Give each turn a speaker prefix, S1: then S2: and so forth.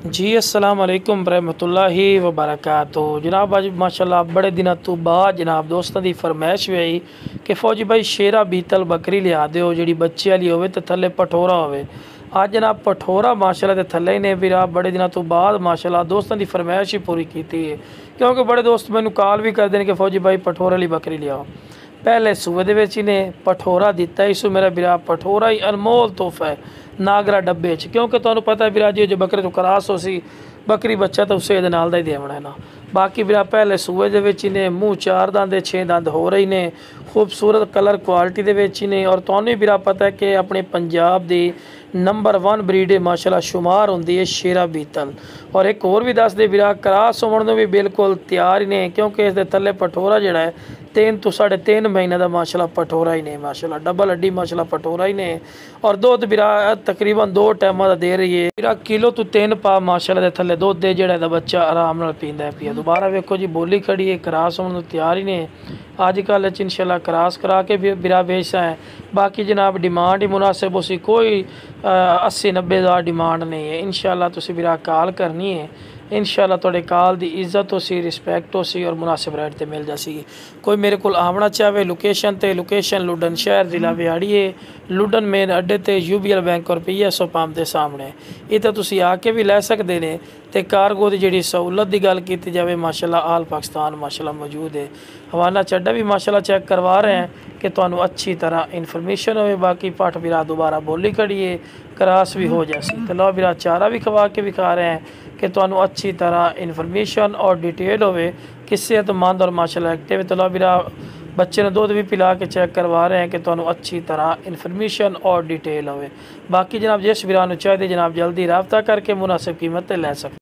S1: जी अस्सलाम वालेकुम रहमतुल्लाहि व बरकातुहू। जनाब अज माशाल्लाह बड़े दिनों तो बाद जनाब दोस्तों की फरमाइश भी आई कि फौजी भाई शेरा बीतल बकरी लिया दो जी बच्चे वाली हो थले पठोरा हो। अज जनाब पठोरा माशाल्लाह के थले ने भी बड़े दिनों तो बाद माशाल्लाह दोस्तों की फरमाइश ही पूरी की है, क्योंकि बड़े दोस्त मैंने कॉल भी करते हैं कि फौजी भाई पठोरे वाली बकरी लियाओ। पहले सूबे दे विच इन्हें पठोरा दिता ही सू मेरा बिरा पठोरा ही अनमोल तोहफा है नागरा डब्बे च, क्योंकि तुहानू पता है बिरा जी जो बकरे तो करास हो सी बकरी बच्चा तो उसे नाल दा ही देवना है ना। बाकी बिरा पहले सूए दे विच इन्हें मूँह 4 दंद 6 दंद हो रही ने खूबसूरत कलर क्वालिटी दे विच इन्हें। और तुहानू बिरा पता है कि अपने पंजाब दी नंबर 1 ब्रीड माशाल्लाह शुमार होंदी है शेरा बीतल। और एक होर भी दस दे बिरा करास होने को भी बिल्कुल तैयार ही ने, क्योंकि इस थले पठोरा जड़ा है 3 तो 3.5 महीने का माशाल्लाह पठोरा ही ने, माशाल्लाह डबल हड्डी माशाल्लाह पठोरा ही ने। और दुध बिरा तकरीबन 2 टाइम का दे रही है बिरा किलो तो 3 पा माशाल्लाह दे थले दुध दे जड़ा बच्चा आराम नाल पींदा है पिया। दोबारा वेखो जी बोली खड़ी है करास होने तैयार ही ने। अजकल इंशाल्लाह करास करा के भी बिरा बेचता है। बाकी जनाब डिमांड ही मुनासिब उसी कोई 80-90 हज़ार डिमांड नहीं है। इंशाल्लाह तुसी बिरा कॉल करनी है, इंशाल्लाह थोड़े कॉल की इज्जत हो सी रिस्पैक्ट हो सी और मुनासिब रेट ते मिल जासी। कोई मेरे को आवना चाहे लोकेशन लुडन शहर जिला बिहाड़ी है, लुडन मेन अड्डे ते UBL बैंक और PSO पंप के सामने इतने तुसी आके भी लै सकते हैं। तो कारगो की जी सहूलत की गल की जाए माशाल्लाह आल पाकिस्तान माशाल्लाह मौजूद है। हवाला चड्डा भी माशाल्लाह चेक करवा रहे हैं कि तुहानू अच्छी तरह इन्फॉर्मेशन हो। बाकी पठ बिरा दोबारा बोली खड़ी है करास भी हो जासी तो लो बिरा चारा भी खवा के विखा रहे हैं कि तुहानू अच्छी तरह इन्फॉर्मेशन और डिटेल हो कि सेहतमंद और माशाल्लाह एक्टिव। तो लो बिरा बच्चे ने दूध भी पिला के चेक करवा रहे हैं कि तुहानू अच्छी तरह इन्फॉर्मेशन और डिटेल हो। बाकी जनाब जिस बिरा चाहिए जनाब जल्दी रब्ता करके मुनासिब कीमत लै सकते।